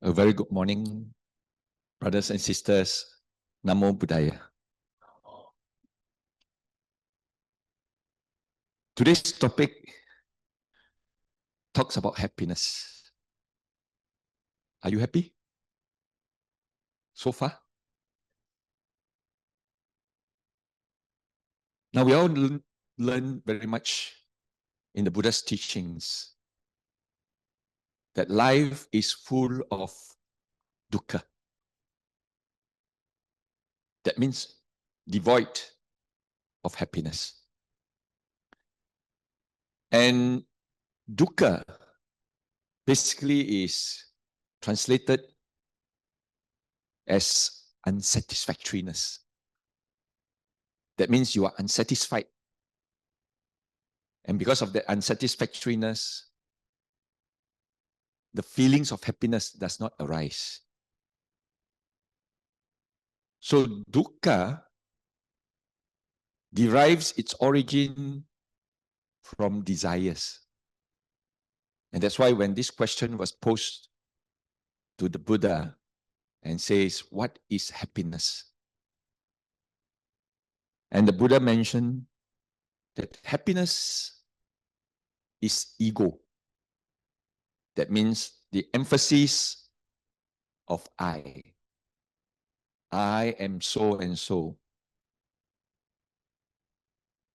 A very good morning, brothers and sisters. Namo Buddhaya. Today's topic talks about happiness. Are you happy so far? Now, we all learn very much in the Buddha's teachings that life is full of dukkha. That means devoid of happiness. And dukkha basically is translated as unsatisfactoriness. That means you are unsatisfied. And because of that unsatisfactoriness, the feelings of happiness does not arise. So dukkha derives its origin from desires. And that's why when this question was posed to the Buddha and says, what is happiness? And the Buddha mentioned that happiness is ego. That means the emphasis of I. I am so and so.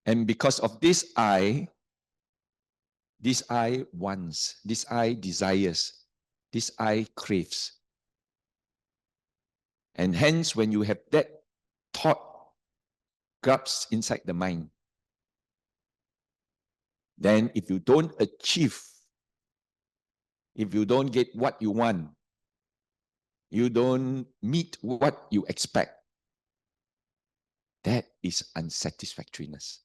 And because of this I wants, this I desires, this I craves. And hence, when you have that thought grabs inside the mind, then if you don't achieve, if you don't get what you want, you don't meet what you expect, that is unsatisfactoriness.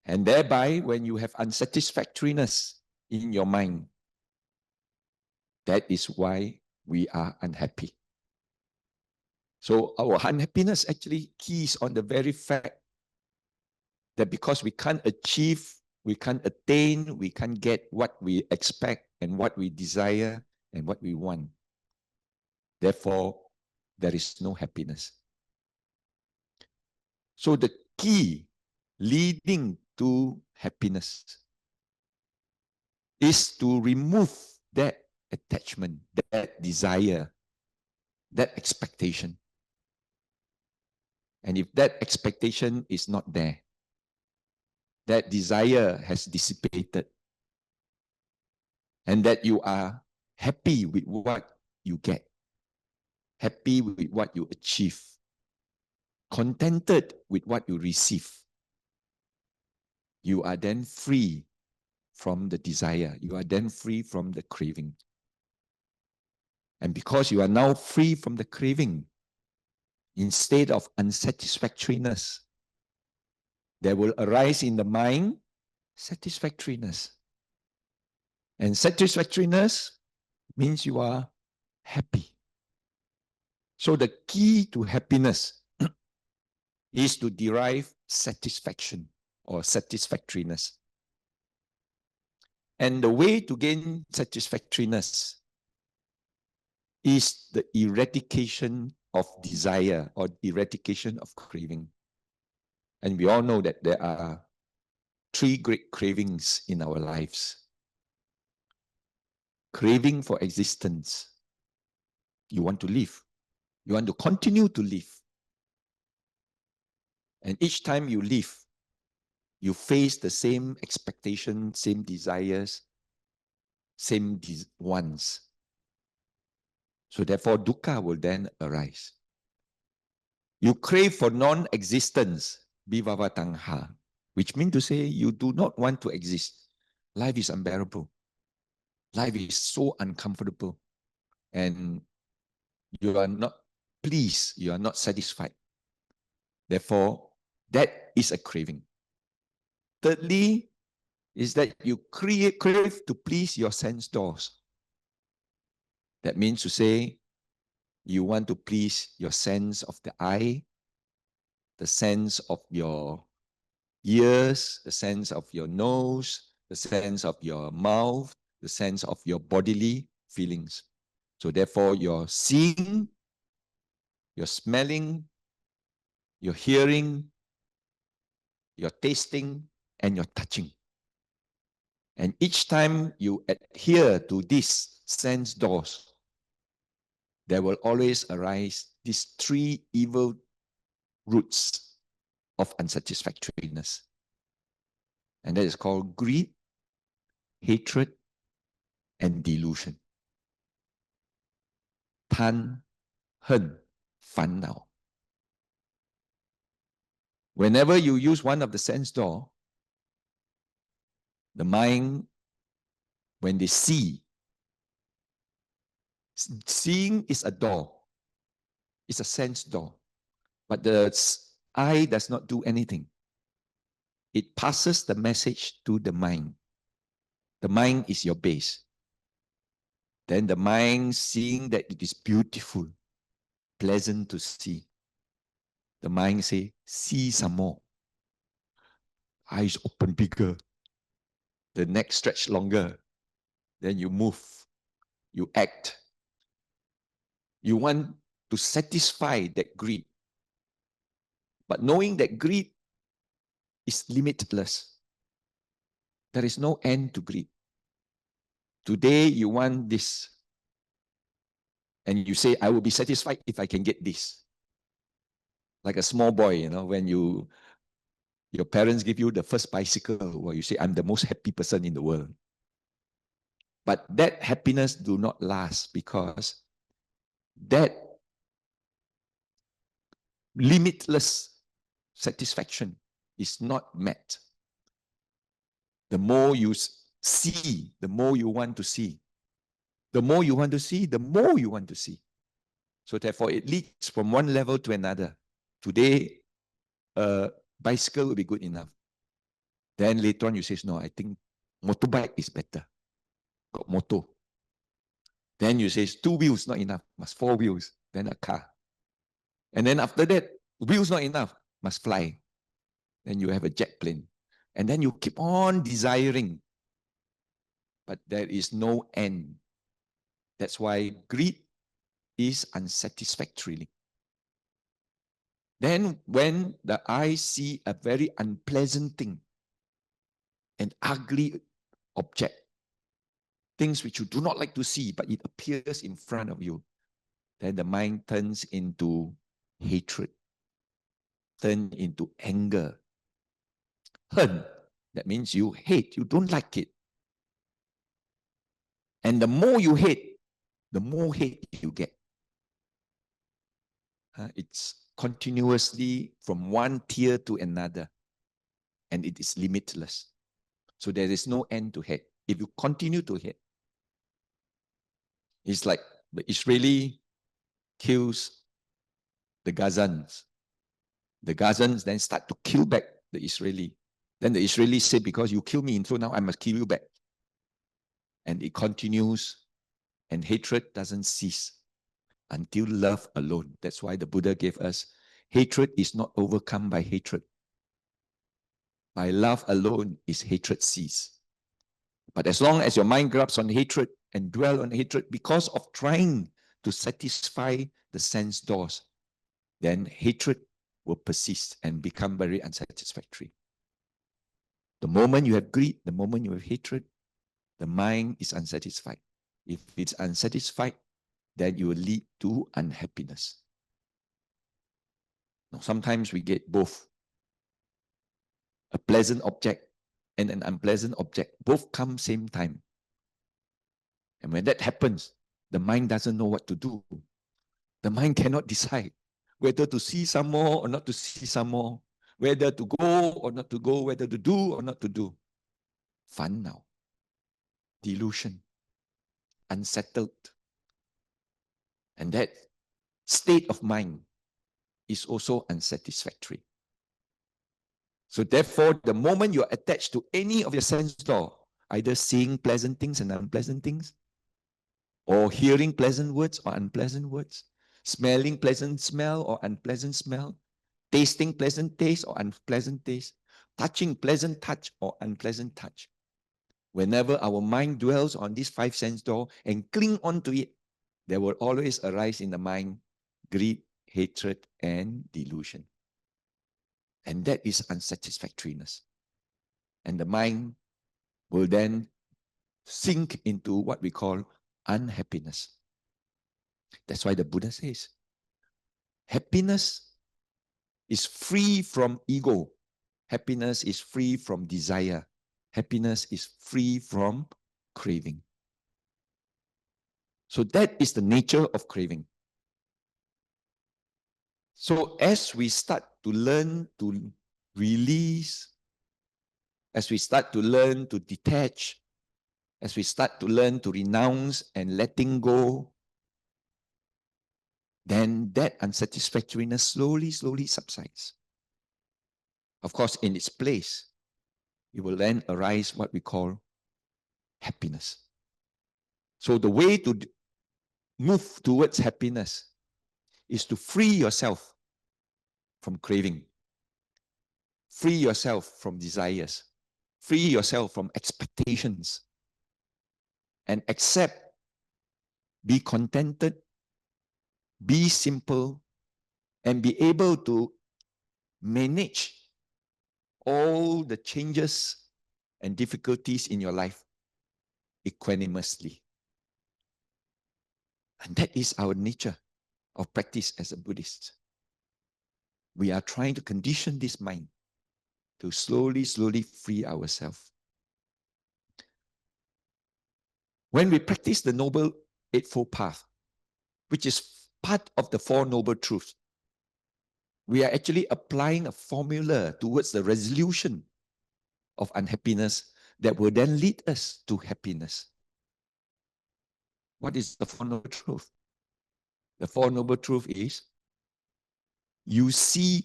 And thereby, when you have unsatisfactoriness in your mind, that is why we are unhappy. So our unhappiness actually keys on the very fact that because we can't achieve, we can't attain, we can't get what we expect and what we desire and what we want. Therefore, there is no happiness. So the key leading to happiness is to remove that attachment, that desire, that expectation. And if that expectation is not there, that desire has dissipated, and that you are happy with what you get, happy with what you achieve, contented with what you receive, you are then free from the desire. You are then free from the craving. And because you are now free from the craving, instead of unsatisfactoriness, there will arise in the mind satisfactoriness. And satisfactoriness means you are happy. So the key to happiness is to derive satisfaction or satisfactoriness. And the way to gain satisfactoriness is the eradication of desire or eradication of craving. And we all know that there are three great cravings in our lives. Craving for existence. You want to live. You want to continue to live. And each time you live, you face the same expectations, same desires, same wants. So therefore, dukkha will then arise. You crave for non-existence, bhivavatangha, which means to say you do not want to exist. Life is unbearable. Life is so uncomfortable. And you are not pleased, you are not satisfied. Therefore, that is a craving. Thirdly, is that you crave to please your sense doors. That means to say, you want to please your sense of the eye, the sense of your ears, the sense of your nose, the sense of your mouth, the sense of your bodily feelings. So therefore, your seeing, your smelling, your hearing, your tasting, and your touching. And each time you adhere to these sense doors, there will always arise these three evil roots of unsatisfactoriness. And that is called greed, hatred, and delusion. Tan, hen, fan now. Whenever you use one of the sense door, the mind, when they see, seeing is a door. It's a sense door. But the eye does not do anything. It passes the message to the mind. The mind is your base. Then the mind, seeing that it is beautiful, pleasant to see, the mind say, see some more. Eyes open bigger. The neck stretch longer. Then you move. You act. You want to satisfy that greed. But knowing that greed is limitless. There is no end to greed. Today you want this. And you say, I will be satisfied if I can get this. Like a small boy, when your parents give you the first bicycle, where you say, I'm the most happy person in the world. But that happiness do not last, because that limitless satisfaction is not met. The more you see, the more you want to see. The more you want to see, the more you want to see. So therefore, it leads from one level to another. Today, a bicycle will be good enough. Then later on, you say, no, I think motorbike is better. Got motor. Then you say, 2 wheels not enough, must 4 wheels. Then a car. And then after that, wheels not enough, must fly. Then you have a jet plane. And then you keep on desiring. But there is no end. That's why greed is unsatisfactory. Then when the eyes see a very unpleasant thing, an ugly object, things which you do not like to see, but it appears in front of you, then the mind turns into hatred, turns into anger. Hen, that means you hate, you don't like it. And the more you hate, the more hate you get. It's continuously from one tier to another, and it is limitless. So there is no end to hate. If you continue to hate, it's like the Israeli kills the Gazans. The Gazans then start to kill back the Israeli. Then the Israelis say, because you kill me, so now I must kill you back. And it continues, and hatred doesn't cease until love alone. That's why the Buddha gave us, hatred is not overcome by hatred. By love alone is hatred cease. But as long as your mind grabs on hatred and dwell on hatred because of trying to satisfy the sense doors, then hatred will persist and become very unsatisfactory. The moment you have greed, the moment you have hatred, the mind is unsatisfied. If it's unsatisfied, then it will lead to unhappiness. Now, sometimes we get both. A pleasant object and an unpleasant object both come same time. And when that happens, the mind doesn't know what to do. The mind cannot decide whether to see some more or not to see some more, whether to go or not to go, whether to do or not to do. Fun now. Delusion. Unsettled. And that state of mind is also unsatisfactory. So therefore, the moment you're attached to any of your sense door, either seeing pleasant things and unpleasant things, or hearing pleasant words or unpleasant words, smelling pleasant smell or unpleasant smell, tasting pleasant taste or unpleasant taste, touching pleasant touch or unpleasant touch. Whenever our mind dwells on this five sense door and cling onto it, there will always arise in the mind greed, hatred, and delusion. And that is unsatisfactoriness. And the mind will then sink into what we call unhappiness. That's why the Buddha says, happiness is free from ego. Happiness is free from desire. Happiness is free from craving. So that is the nature of craving. So as we start to learn to release, as we start to learn to detach, as we start to learn to renounce and letting go, then that unsatisfactoriness slowly subsides. Of course, in its place, it will then arise what we call happiness. So the way to move towards happiness is to free yourself from craving, free yourself from desires, free yourself from expectations, and accept, be contented, be simple, and be able to manage all the changes and difficulties in your life equanimously. And that is our nature of practice as a Buddhist. We are trying to condition this mind to slowly free ourselves. When we practice the Noble Eightfold Path, which is part of the Four Noble Truths, we are actually applying a formula towards the resolution of unhappiness that will then lead us to happiness. What is the Four Noble Truths? The Four Noble Truths is, you see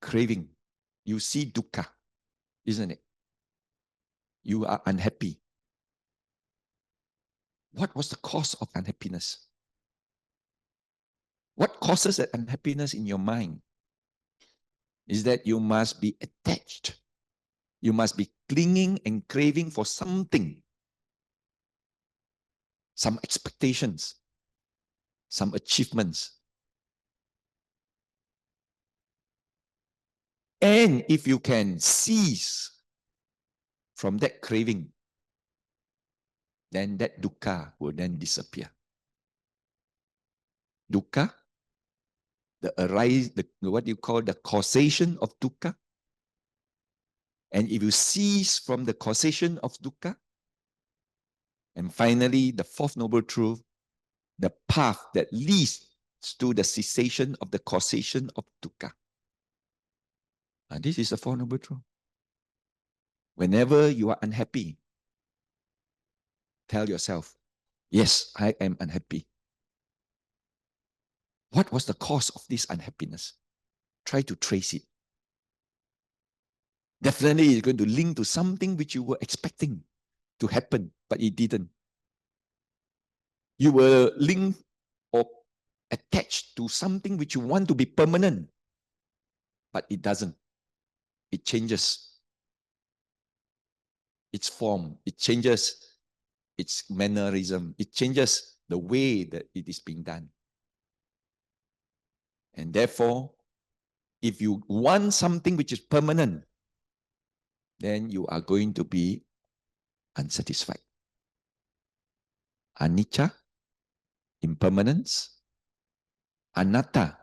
craving, you see dukkha, isn't it? You are unhappy. What was the cause of unhappiness? What causes that unhappiness in your mind is that you must be attached. You must be clinging and craving for something, some expectations, some achievements. And if you can cease from that craving, then that dukkha will then disappear. Dukkha, what you call the causation of dukkha. And if you cease from the causation of dukkha, and finally, the fourth noble truth, the path that leads to the cessation of the causation of dukkha. And this is the four noble truth. Whenever you are unhappy, tell yourself, yes, I am unhappy. What was the cause of this unhappiness? Try to trace it. Definitely it's going to link to something which you were expecting to happen, but it didn't. You were linked or attached to something which you want to be permanent, but it doesn't. It changes its form. It changes its mannerism. It changes the way that it is being done. And therefore, if you want something which is permanent, then you are going to be unsatisfied. Anicca, impermanence. Anatta,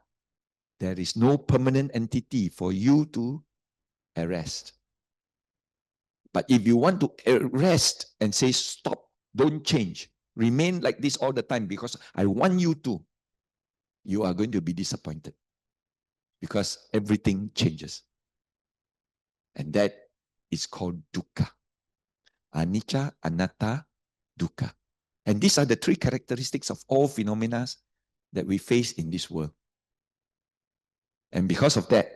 there is no permanent entity for you to arrest. But if you want to arrest and say, stop, don't change, remain like this all the time because I want you to, you are going to be disappointed because everything changes. And that is called dukkha. Anicca, anatta, dukkha. And these are the three characteristics of all phenomena that we face in this world. And because of that,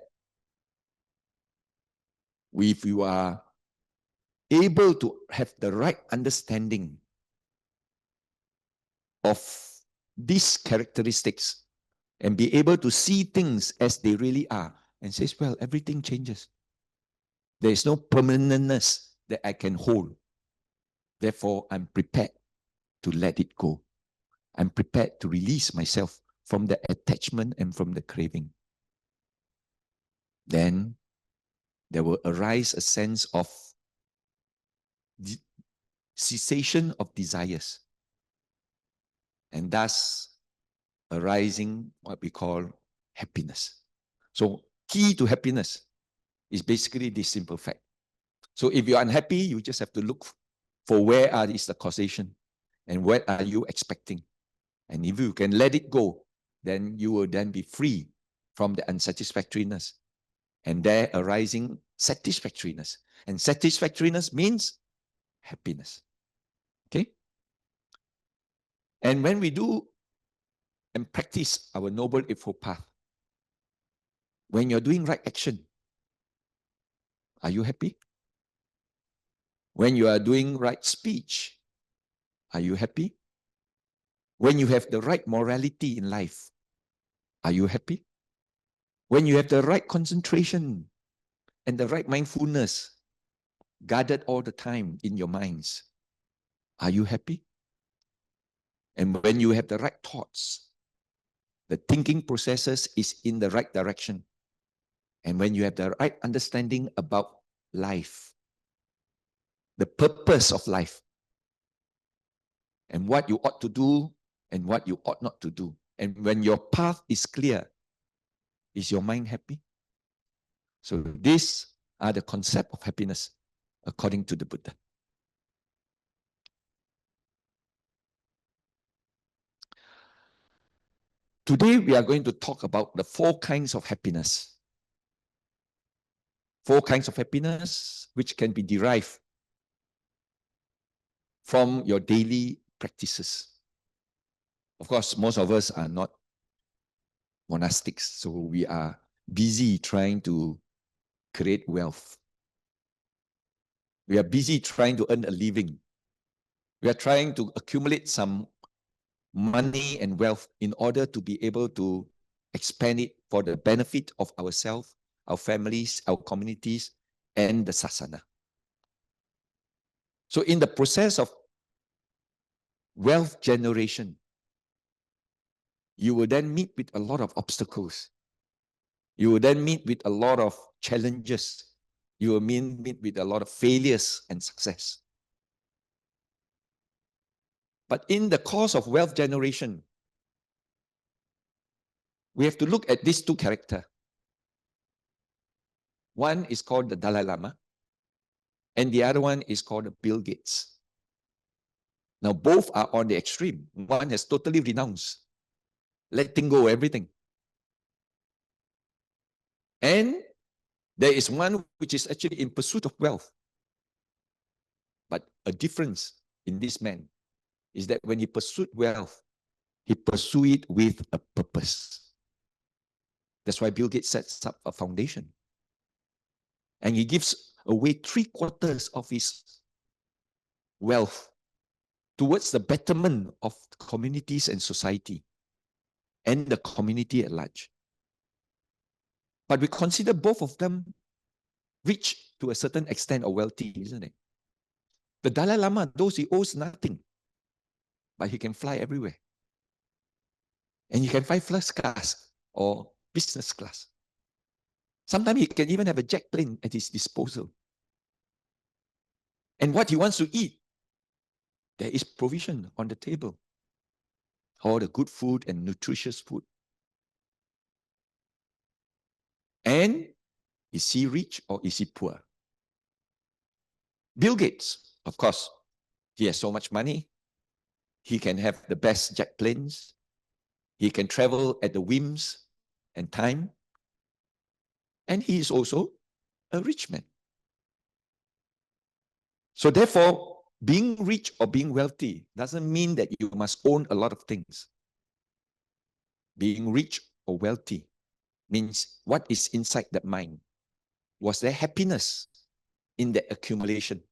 if you are able to have the right understanding of these characteristics and be able to see things as they really are and says, well, everything changes. There is no permanentness that I can hold. Therefore, I'm prepared to let it go. I'm prepared to release myself from the attachment and from the craving. Then there will arise a sense of cessation of desires, and thus arising what we call happiness. So key to happiness is basically this simple fact. So if you're unhappy, you just have to look for where is the causation and what are you expecting. And if you can let it go, then you will then be free from the unsatisfactoriness. And there arising satisfactoriness. And satisfactoriness means happiness. Okay? And when we do and practice our Noble Eightfold Path, when you're doing right action, are you happy? When you are doing right speech, are you happy? When you have the right morality in life, are you happy? When you have the right concentration and the right mindfulness guarded all the time in your minds, are you happy? And when you have the right thoughts, the thinking processes is in the right direction. And when you have the right understanding about life, the purpose of life, and what you ought to do and what you ought not to do. And when your path is clear, is your mind happy? So these are the concept of happiness according to the Buddha. Today we are going to talk about the 4 kinds of happiness. 4 kinds of happiness which can be derived from your daily practices. Of course, most of us are not monastics, so we are busy trying to create wealth. We are busy trying to earn a living. We are trying to accumulate some money and wealth in order to be able to expand it for the benefit of ourselves, our families, our communities, and the sasana. So in the process of wealth generation, you will then meet with a lot of obstacles. You will then meet with a lot of challenges. You will meet with a lot of failures and success. But in the course of wealth generation, we have to look at these 2 characters. One is called the Dalai Lama, and the other one is called Bill Gates. Now, both are on the extreme. One has totally renounced, letting go of everything. And there is one which is actually in pursuit of wealth. But a difference in this man is that when he pursued wealth, he pursued it with a purpose. That's why Bill Gates sets up a foundation. And he gives away 3/4 of his wealth towards the betterment of communities and society and the community at large. But we consider both of them rich to a certain extent or wealthy, isn't it? The Dalai Lama, though he owes nothing, but he can fly everywhere. And he can fly first class or business class. Sometimes he can even have a jet plane at his disposal. And what he wants to eat, there is provision on the table. All the good food and nutritious food. And is he rich or is he poor? Bill Gates, of course, he has so much money. He can have the best jet planes. He can travel at the whims and time. And he is also a rich man. So therefore, being rich or being wealthy doesn't mean that you must own a lot of things. Being rich or wealthy means what is inside that mind. Was there happiness in the accumulation?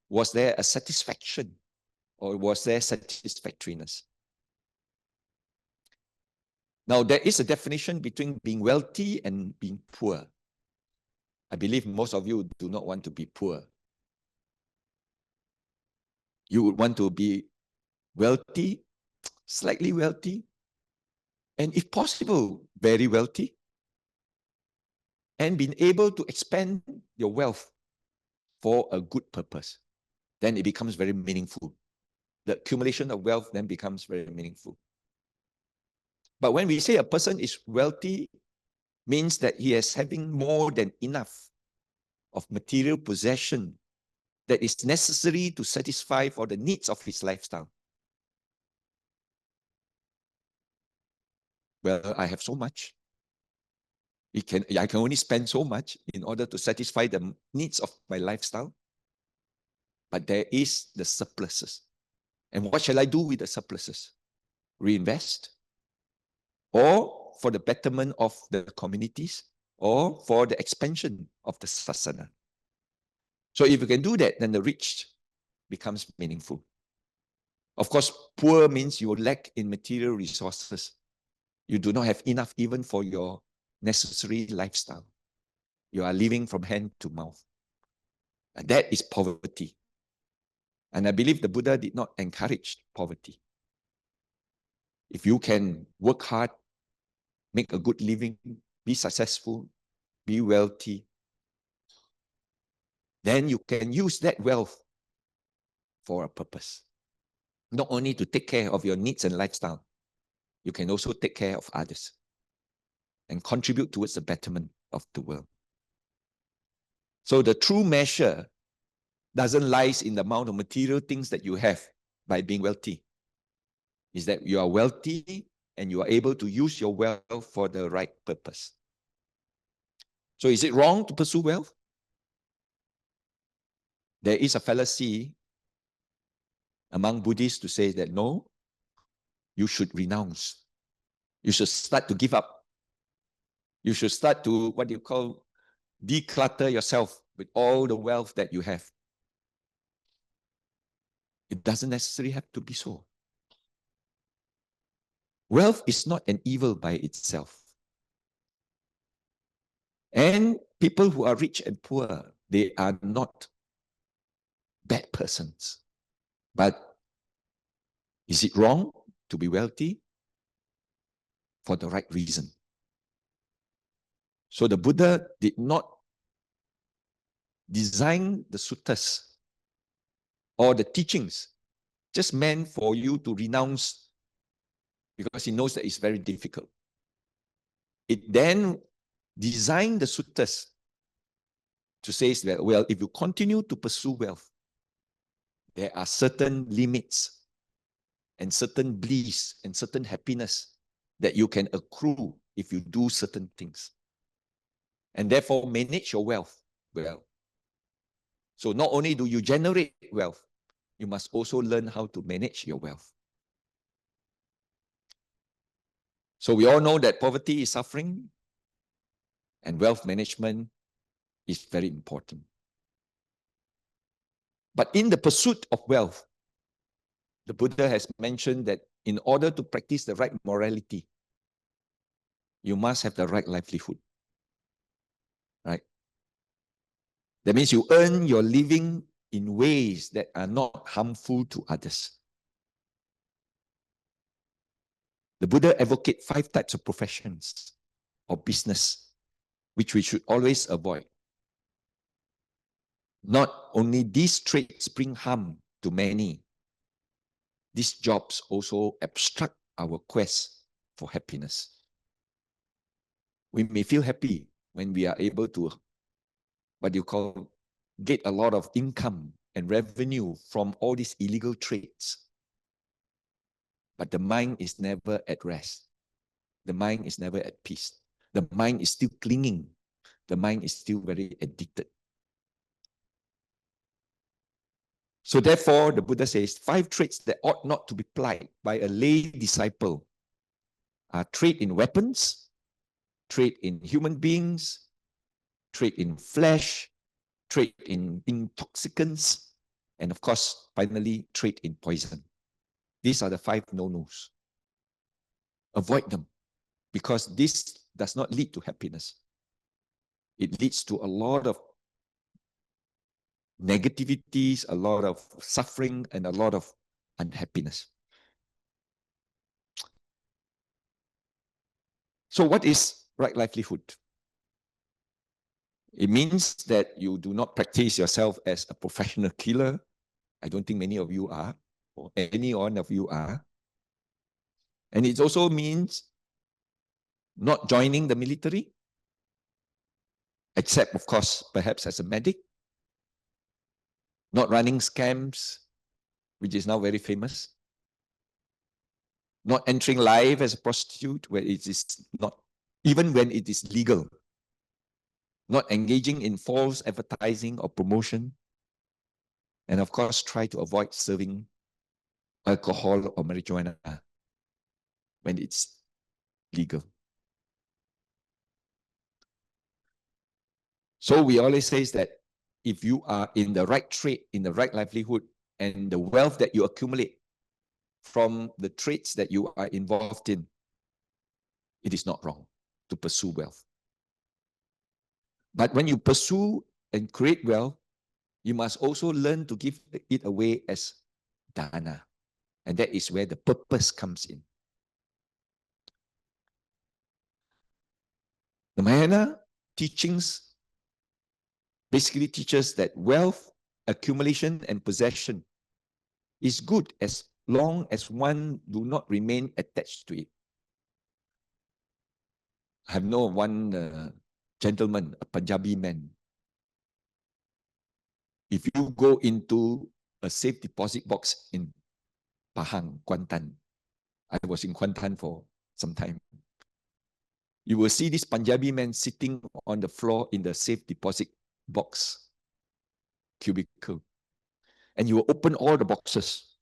Was there a satisfaction or was there satisfactoriness? Now, there is a definition between being wealthy and being poor. I believe most of you do not want to be poor. You would want to be wealthy, slightly wealthy, and if possible, very wealthy, and being able to expand your wealth for a good purpose. Then it becomes very meaningful. The accumulation of wealth then becomes very meaningful. But when we say a person is wealthy, means that he is having more than enough of material possession that is necessary to satisfy for the needs of his lifestyle. Well, I have so much. I can only spend so much in order to satisfy the needs of my lifestyle. But there is the surpluses. And what shall I do with the surpluses? Reinvest? Or for the betterment of the communities? Or for the expansion of the sasana? So if you can do that, then the rich becomes meaningful. Of course, poor means you lack in material resources. You do not have enough even for your necessary lifestyle. You are living from hand to mouth. And that is poverty. And I believe the Buddha did not encourage poverty. If you can work hard, make a good living, be successful, be wealthy, then you can use that wealth for a purpose. Not only to take care of your needs and lifestyle, you can also take care of others and contribute towards the betterment of the world. So the true measure doesn't lie in the amount of material things that you have by being wealthy. Is that you are wealthy and you are able to use your wealth for the right purpose. So is it wrong to pursue wealth? There is a fallacy among Buddhists to say that no, you should renounce. You should start to give up. You should start to, what do you call, declutter yourself with all the wealth that you have. It doesn't necessarily have to be so. Wealth is not an evil by itself. And people who are rich and poor, they are not bad persons. But is it wrong to be wealthy? For the right reason. So the Buddha did not design the suttas or the teachings just meant for you to renounce because he knows that it's very difficult. It then designed the suttas to say that, well, if you continue to pursue wealth, there are certain limits and certain bliss and certain happiness that you can accrue if you do certain things. And therefore manage your wealth well. So not only do you generate wealth, you must also learn how to manage your wealth. So we all know that poverty is suffering and wealth management is very important. But in the pursuit of wealth, the Buddha has mentioned that in order to practice the right morality, you must have the right livelihood. Right? That means you earn your living in ways that are not harmful to others. The Buddha advocates 5 types of professions or business, which we should always avoid. Not only these traits bring harm to many, these jobs also obstruct our quest for happiness. We may feel happy when we are able to, what you call, get a lot of income and revenue from all these illegal trades. But the mind is never at rest. The mind is never at peace. The mind is still clinging. The mind is still very addicted. So therefore, the Buddha says 5 traits that ought not to be plied by a lay disciple are trade in weapons, trade in human beings, trade in flesh, trade in intoxicants, and of course, finally, trade in poison. These are the 5 no-nos. Avoid them because this does not lead to happiness. It leads to a lot of negativities, a lot of suffering, and a lot of unhappiness. So what is right livelihood? It means that you do not practice yourself as a professional killer. I don't think many of you are, or any one of you are. And it also means not joining the military, except, of course, perhaps as a medic, not running scams, which is now very famous, not entering life as a prostitute, where it is not, even when it is legal, not engaging in false advertising or promotion, and of course, try to avoid serving alcohol or marijuana when it's legal. So we always say that if you are in the right trade, in the right livelihood, and the wealth that you accumulate from the trades that you are involved in, it is not wrong to pursue wealth. But when you pursue and create wealth, you must also learn to give it away as dana. And that is where the purpose comes in. The Mahayana teachings basically teaches that wealth, accumulation, and possession is good as long as one do not remain attached to it. I have known one gentleman, a Punjabi man. If you go into a safe deposit box in Pahang, Kuantan, I was in Kuantan for some time, you will see this Punjabi man sitting on the floor in the safe deposit box cubicle. And he will open all the boxes.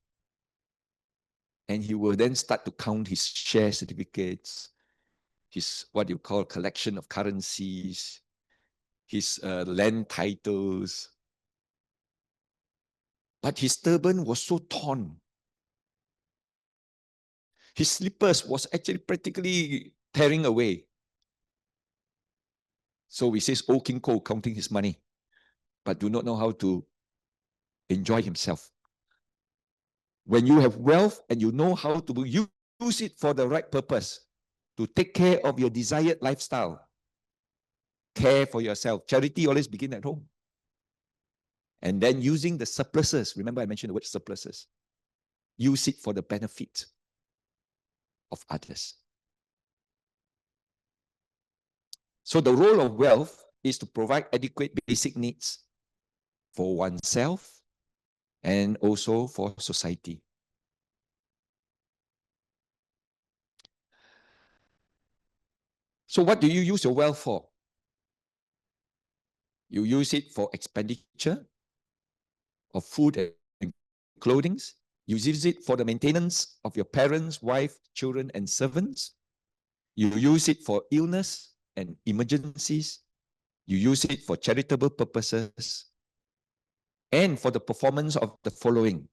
And he will then start to count his share certificates, his what you call collection of currencies, his land titles. But his turban was so torn. His slippers was actually practically tearing away. So we say, "Oh, King Cole counting his money, but do not know how to enjoy himself." When you have wealth and you know how to use it for the right purpose, to take care of your desired lifestyle, care for yourself. Charity always begins at home. And then using the surpluses, remember I mentioned the word surpluses, use it for the benefit of others. So the role of wealth is to provide adequate basic needs for oneself and also for society. So what do you use your wealth for? You use it for expenditure of food and clothing. You use it for the maintenance of your parents, wife, children, and servants. You use it for illness and emergencies. You use it for charitable purposes and for the performance of the following: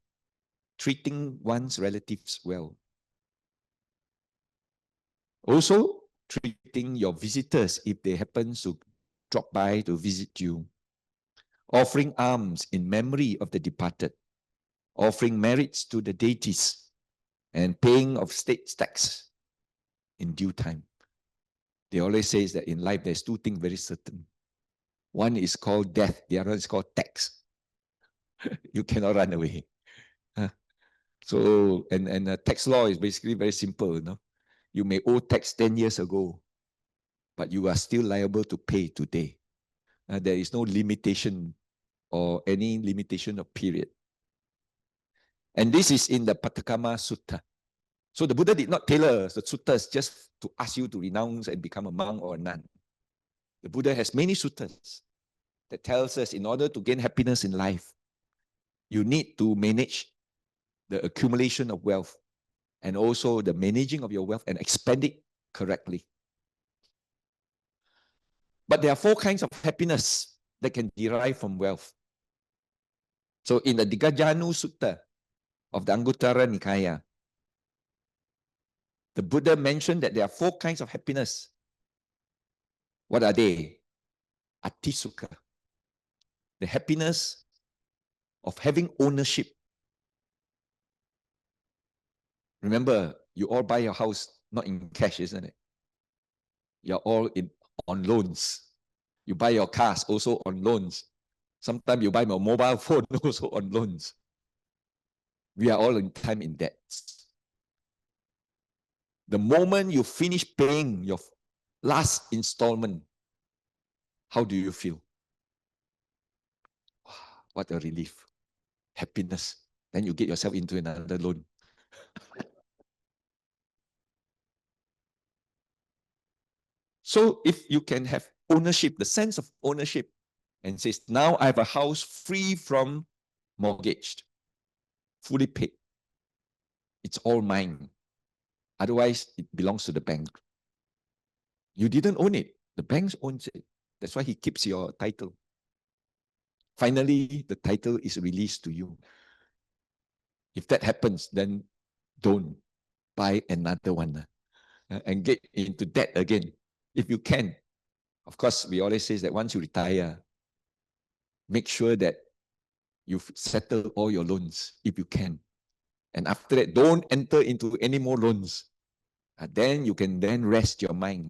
treating one's relatives well. Also, treating your visitors if they happen to drop by to visit you. Offering alms in memory of the departed. Offering merits to the deities and paying of state tax in due time. They always say that in life there's two things very certain. One is called death, the other is called tax. You cannot run away. So, and tax law is basically very simple, you know. You may owe tax 10 years ago, but you are still liable to pay today. There is no limitation or any limitation of period. And this is in the Patakama Sutta. So the Buddha did not tailor the suttas just to ask you to renounce and become a monk or a nun. The Buddha has many suttas that tells us in order to gain happiness in life, you need to manage the accumulation of wealth and also the managing of your wealth and expend it correctly. But there are 4 kinds of happiness that can derive from wealth. So in the Digajanu Sutta of the Anguttara Nikaya, the Buddha mentioned that there are 4 kinds of happiness. What are they? Atisukha, the happiness of having ownership. Remember, you all buy your house not in cash, isn't it? You're all on loans. You buy your cars also on loans. Sometimes you buy your mobile phone also on loans. We are all in time in debt. The moment you finish paying your last installment, how do you feel? What a relief. Happiness. Then you get yourself into another loan. So if you can have ownership, the sense of ownership, and says, now I have a house free from mortgaged, fully paid. It's all mine. Otherwise, it belongs to the bank. You didn't own it. The bank owns it. That's why he keeps your title. Finally, the title is released to you. If that happens, then don't buy another one and get into debt again. If you can. Of course, we always say that once you retire, make sure that you've settled all your loans if you can. And after that, don't enter into any more loans. Then you can then rest your mind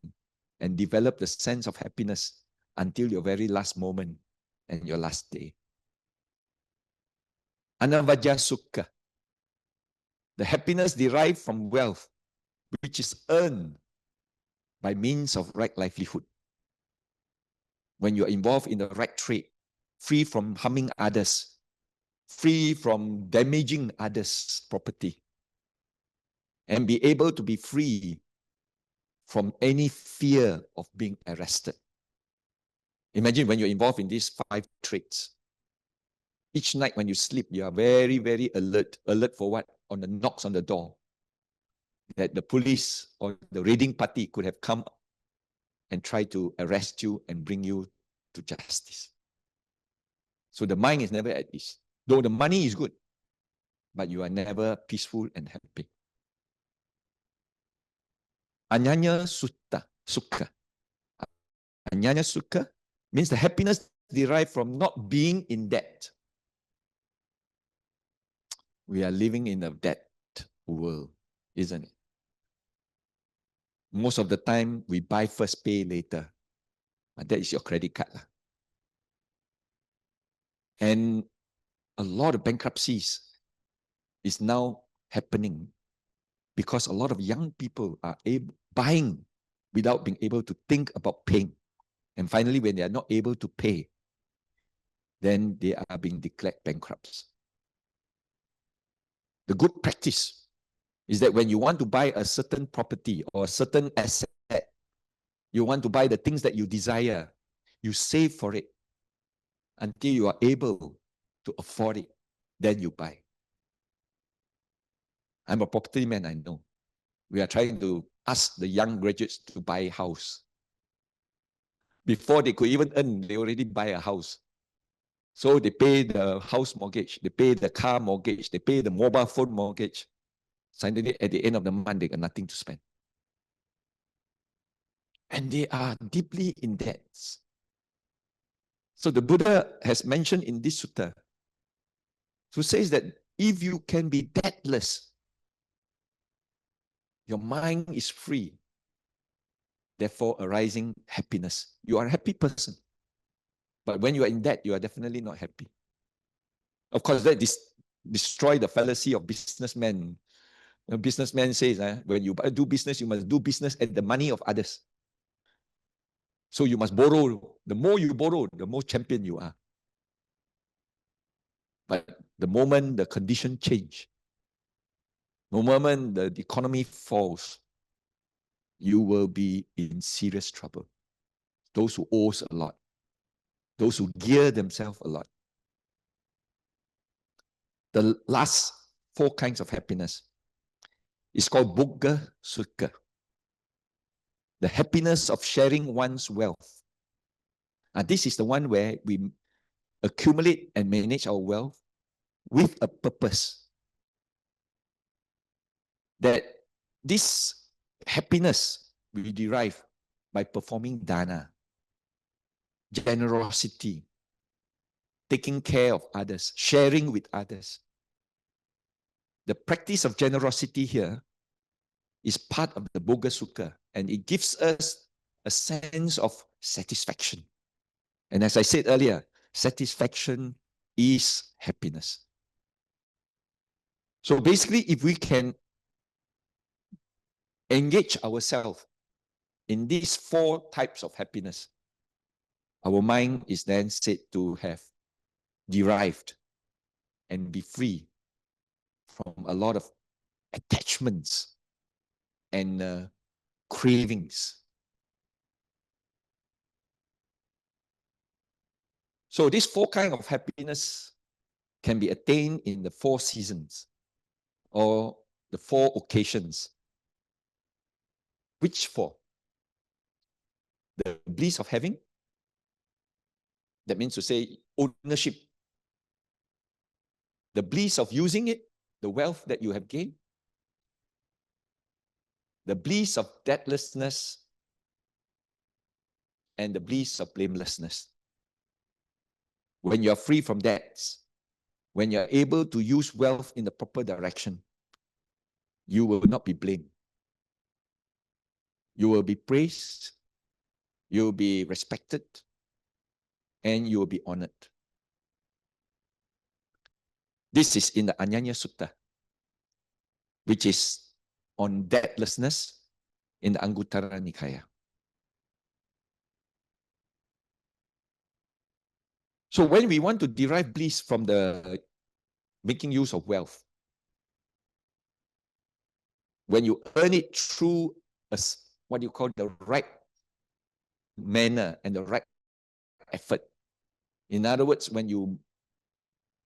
and develop the sense of happiness until your very last moment and your last day. Anavaja sukha, the happiness derived from wealth, which is earned by means of right livelihood. When you're involved in the right trade, free from harming others, free from damaging others' property, and be able to be free from any fear of being arrested. Imagine when you're involved in these 5 trades. Each night when you sleep, you are very, very alert. Alert for what? On the knocks on the door. That the police or the raiding party could have come and tried to arrest you and bring you to justice. So the mind is never at ease. Though the money is good, but you are never peaceful and happy. Anyanya sukha. Anyanya sukha means the happiness derived from not being in debt. We are living in a debt world, isn't it? Most of the time, we buy first, pay later. But that is your credit card. And a lot of bankruptcies is now happening because a lot of young people are buying without being able to think about paying. And finally, when they are not able to pay, then they are being declared bankrupts. The good practice is that when you want to buy a certain property or a certain asset, you want to buy the things that you desire, you save for it until you are able to afford it, then you buy. I'm a property man, I know. We are trying to ask the young graduates to buy a house. Before they could even earn, they already buy a house. So they pay the house mortgage, they pay the car mortgage, they pay the mobile phone mortgage. Suddenly, at the end of the month, they got nothing to spend. And they are deeply in debt. So the Buddha has mentioned in this sutta, who says that if you can be debtless, your mind is free, therefore arising happiness. You are a happy person. But when you are in debt, you are definitely not happy. Of course, that destroy the fallacy of businessmen. A businessman says, when you do business, you must do business at the money of others. So you must borrow. The more you borrow, the more champion you are. But the moment the condition change, the moment the economy falls, you will be in serious trouble. Those who owes a lot, those who gear themselves a lot. The last 4 kinds of happiness is called Bhogga Sukha, the happiness of sharing one's wealth. And this is the one where we accumulate and manage our wealth with a purpose. That this happiness we derive by performing dana, generosity, taking care of others, sharing with others. The practice of generosity here is part of the Boga Sukha, and it gives us a sense of satisfaction. And as I said earlier, satisfaction is happiness. So basically, if we can engage ourselves in these 4 types of happiness, our mind is then said to have derived and be free from a lot of attachments and cravings. So these 4 kinds of happiness can be attained in the 4 seasons or the 4 occasions. Which 4? The bliss of having. That means to say ownership. The bliss of using it, the wealth that you have gained. The bliss of debtlessness and the bliss of blamelessness. When you are free from debts, when you are able to use wealth in the proper direction, you will not be blamed. You will be praised, you will be respected, and you will be honored. This is in the Anyanya Sutta, which is on debtlessness in the Anguttara Nikaya. So when we want to derive bliss from the making use of wealth, when you earn it through what you call the right manner and the right effort. In other words, when you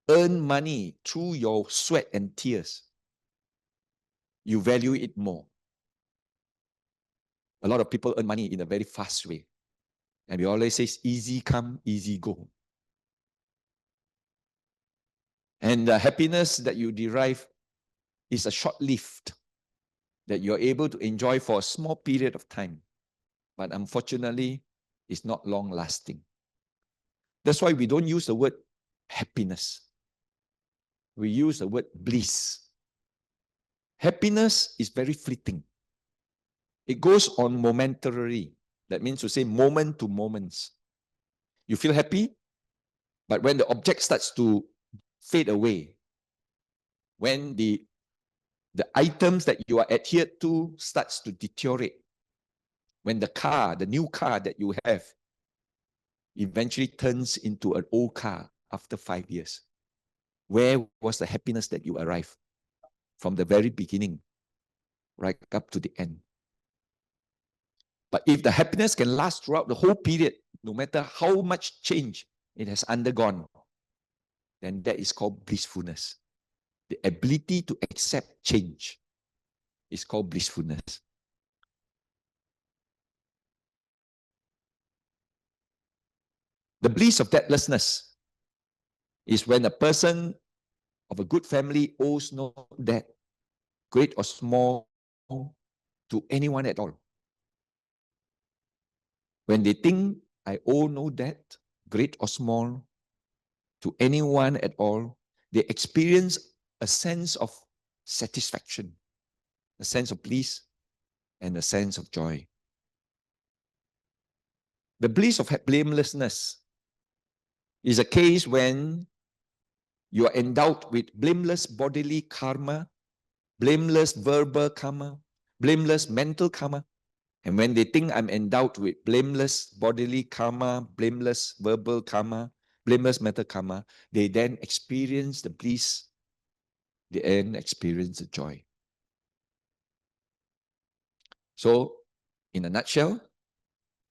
earn money through your sweat and tears, you value it more. A lot of people earn money in a very fast way. And we always say, easy come, easy go. And the happiness that you derive is a short-lived, that you're able to enjoy for a small period of time. But unfortunately, it's not long-lasting. That's why we don't use the word happiness. We use the word bliss. Happiness is very fleeting. It goes on momentarily. That means to say moment to moments. You feel happy, but when the object starts to fade away, when the items that you are adhered to starts to deteriorate, when the new car that you have eventually turns into an old car after 5 years, where was the happiness that you arrived from the very beginning right up to the end? But if the happiness can last throughout the whole period, no matter how much change it has undergone, then that is called blissfulness. The ability to accept change is called blissfulness. The bliss of debtlessness is when a person of a good family owes no debt, great or small, to anyone at all. When they think, I owe no debt, great or small, to anyone at all, they experience a sense of satisfaction, a sense of bliss, and a sense of joy. The bliss of blamelessness is a case when you are endowed with blameless bodily karma, blameless verbal karma, blameless mental karma. And when they think I'm endowed with blameless bodily karma, blameless verbal karma, blameless mental karma, they then experience the bliss, they then experience the joy. So, in a nutshell,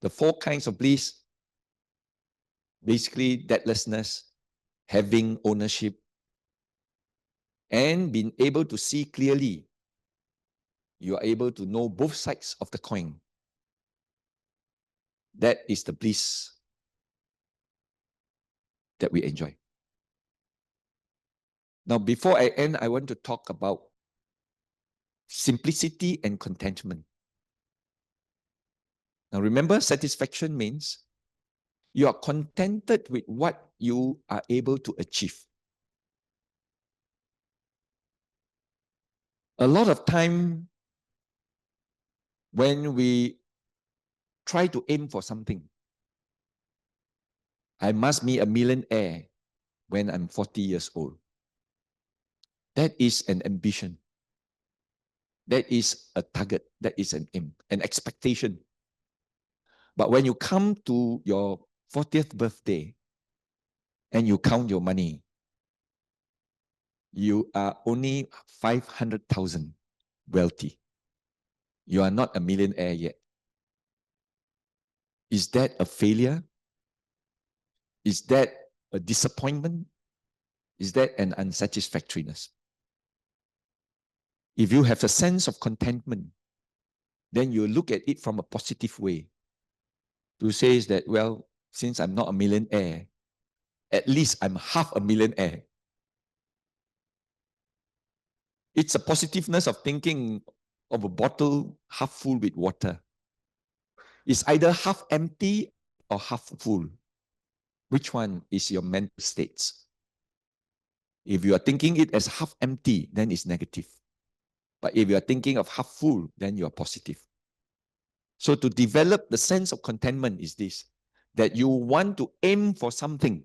the 4 kinds of bliss, basically debtlessness, having ownership, and being able to see clearly. You are able to know both sides of the coin. That is the bliss that we enjoy. Now, before I end, I want to talk about simplicity and contentment. Now, remember, satisfaction means you are contented with what you are able to achieve. A lot of time when we try to aim for something, I must be a millionaire when I'm 40 years old. That is an ambition. That is a target. That is an aim, an expectation. But when you come to your 40th birthday and you count your money, you are only 500,000 wealthy. You are not a millionaire yet. Is that a failure? Is that a disappointment? Is that an unsatisfactoriness? If you have a sense of contentment, then you look at it from a positive way. To say is that, well, since I'm not a millionaire, at least I'm half a millionaire. It's a positiveness of thinking of a bottle half full with water. It's either half empty or half full. Which one is your mental states? If you are thinking it as half empty, then it's negative. But if you are thinking of half full, then you are positive. So to develop the sense of contentment is this, that you want to aim for something,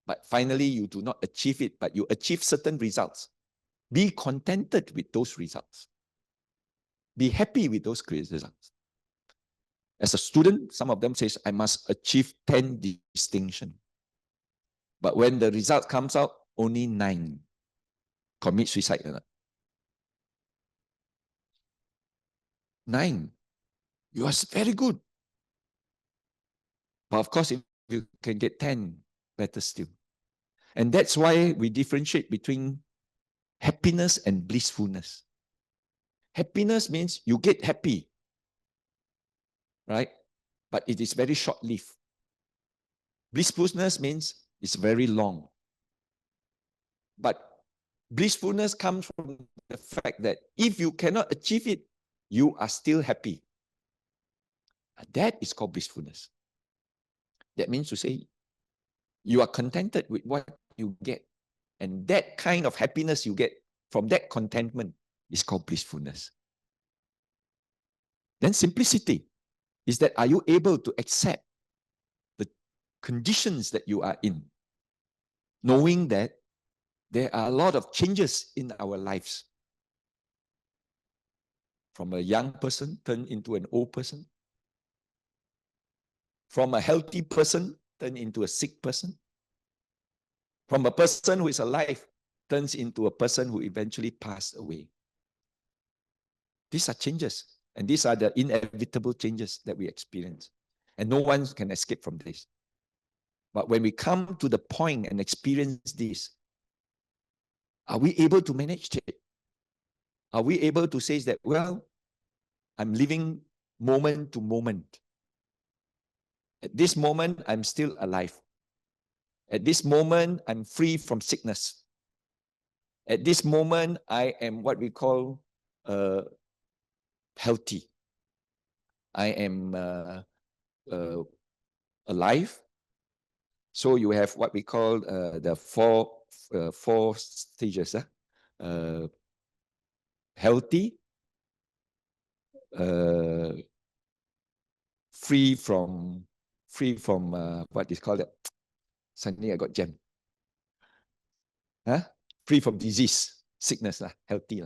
but finally you do not achieve it, but you achieve certain results. Be contented with those results. Be happy with those results. As a student, some of them says, I must achieve 10 distinction. But when the result comes out, only 9 commit suicide. 9. You are very good. But of course, if you can get 10, better still. And that's why we differentiate between happiness and blissfulness. Happiness means you get happy, right? But it is very short-lived. Blissfulness means it's very long. But blissfulness comes from the fact that if you cannot achieve it, you are still happy. That is called blissfulness. That means to say, you are contented with what you get. And that kind of happiness you get from that contentment is called blissfulness. Then simplicity is that, are you able to accept the conditions that you are in, knowing that there are a lot of changes in our lives. From a young person turn into an old person. From a healthy person turn into a sick person. From a person who is alive turns into a person who eventually passed away. These are changes, and these are the inevitable changes that we experience. And no one can escape from this. But when we come to the point and experience this, are we able to manage it? Are we able to say that, well, I'm living moment to moment. At this moment, I'm still alive. At this moment, I'm free from sickness. At this moment, I am what we call healthy. I am alive. So you have what we call the four stages. Healthy, free from what is called, suddenly I got jammed. Free from disease, sickness, healthy.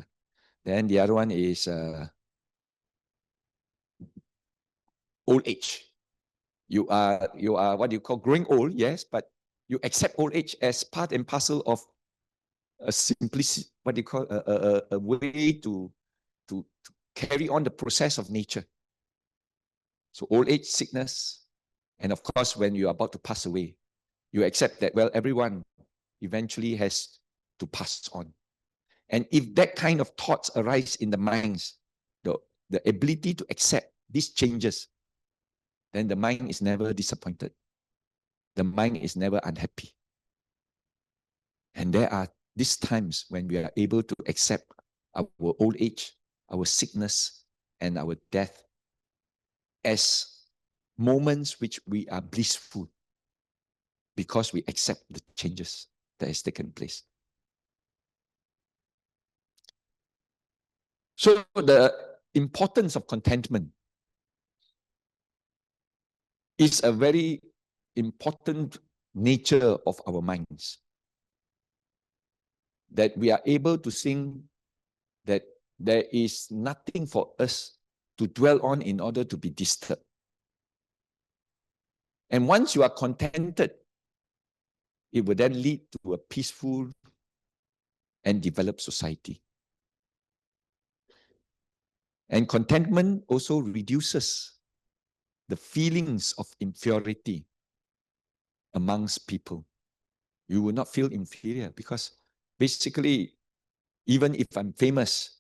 Then the other one is old age. You are what you call growing old, yes, but you accept old age as part and parcel of a simplicity, what you call a way to carry on the process of nature. So old age, sickness, and of course, when you are about to pass away, you accept that, well, everyone eventually has to pass on. And if that kind of thoughts arise in the minds, the ability to accept these changes, then the mind is never disappointed. The mind is never unhappy. And there are these times when we are able to accept our old age, our sickness, and our death as moments which we are blissful. because we accept the changes that has taken place. So the importance of contentment is a very important nature of our minds. That we are able to sing that there is nothing for us to dwell on in order to be disturbed. And once you are contented, it will then lead to a peaceful and developed society. And contentment also reduces the feelings of inferiority amongst people. You will not feel inferior because basically, even if I'm famous,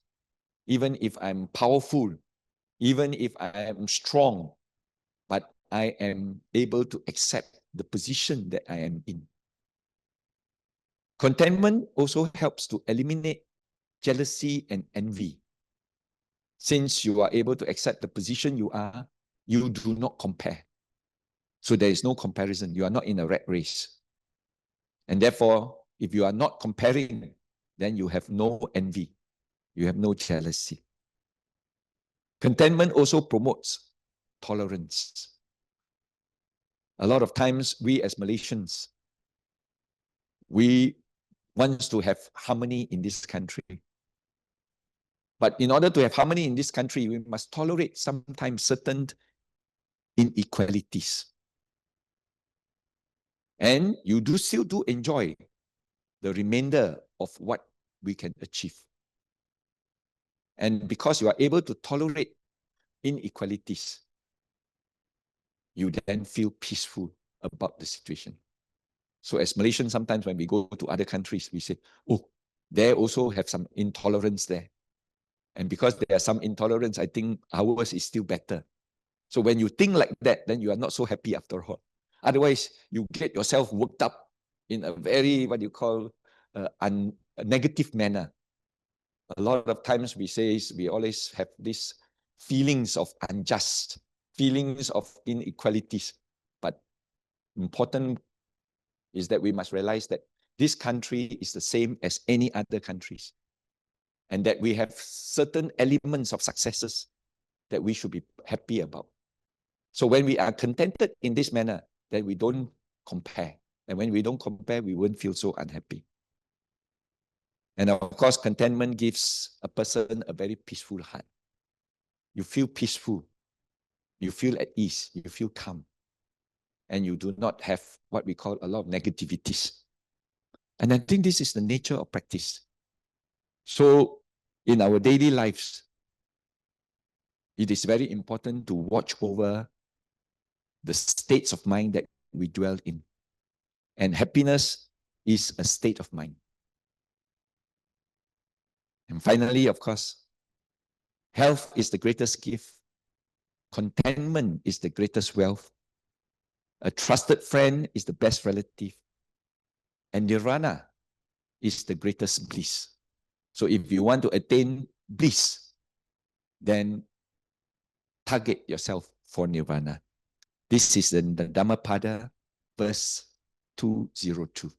even if I'm powerful, even if I am strong, but I am able to accept the position that I am in. Contentment also helps to eliminate jealousy and envy. Since you are able to accept the position you are, you do not compare. So there is no comparison. You are not in a rat race. And therefore, if you are not comparing, then you have no envy. You have no jealousy. Contentment also promotes tolerance. A lot of times, we as Malaysians, we want to have harmony in this country. But in order to have harmony in this country, we must tolerate sometimes certain inequalities. And you still do enjoy the remainder of what we can achieve. And because you are able to tolerate inequalities, you then feel peaceful about the situation. So as Malaysians, sometimes when we go to other countries, we say, oh, they also have some intolerance there. And because there are some intolerance, I think ours is still better. So when you think like that, then you are not so happy after all. Otherwise, you get yourself worked up in a very, what you call, a negative manner. A lot of times we always have these feelings of unjust, feelings of inequalities. But important is that we must realize that this country is the same as any other countries. And that we have certain elements of successes that we should be happy about. So when we are contented in this manner, then we don't compare. And when we don't compare, we won't feel so unhappy. And of course, contentment gives a person a very peaceful heart. You feel peaceful. You feel at ease. You feel calm. And you do not have what we call a lot of negativities. And I think this is the nature of practice. So in our daily lives, it is very important to watch over the states of mind that we dwell in. And happiness is a state of mind. And finally, of course, health is the greatest gift. Contentment is the greatest wealth. A trusted friend is the best relative. And nirvana is the greatest bliss. So if you want to attain bliss, then target yourself for nirvana. This is the Dhammapada, verse 202.